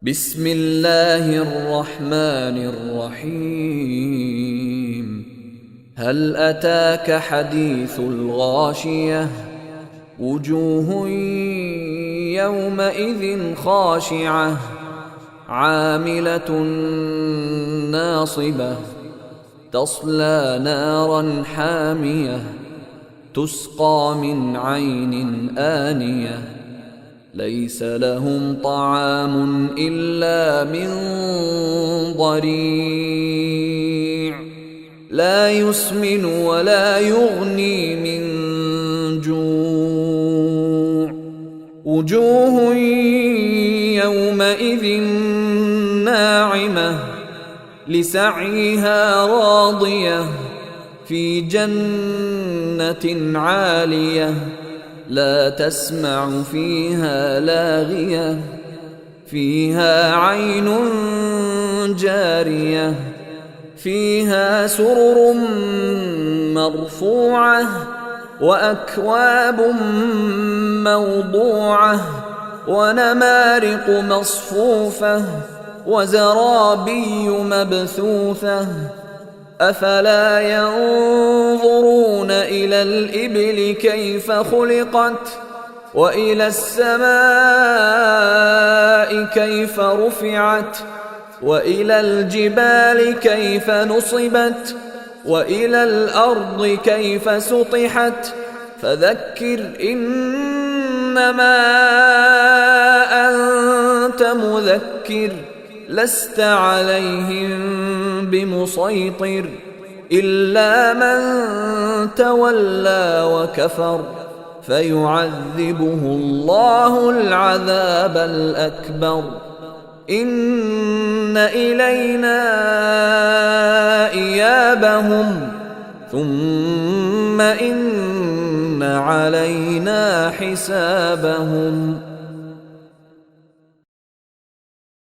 بسم الله الرحمن الرحيم. هل أتاك حديث الغاشية؟ وجوه يومئذ خاشعة عاملة ناصبة تصلى نارا حامية تسقى من عين آنية ليس لهم طعام إلا من ضريع لا يسمن ولا يغني من جوع. وجوه يومئذ ناعمة لسعيها راضية في جنة عالية لا تسمع فيها لاغية فيها عين جارية فيها سرر مرفوعة وأكواب موضوعة ونمارق مصفوفة وزرابي مبثوثة أفلا ينظرون إلى الإبل كيف خلقت وإلى السماء كيف رفعت وإلى الجبال كيف نصبت وإلى الأرض كيف سطحت فذكر إنما أنت مذكر لست عليهم بمسيطر إلا من تولى وكفر فيعذبه الله العذاب الأكبر. إن إلينا إيابهم ثم إن علينا حسابهم.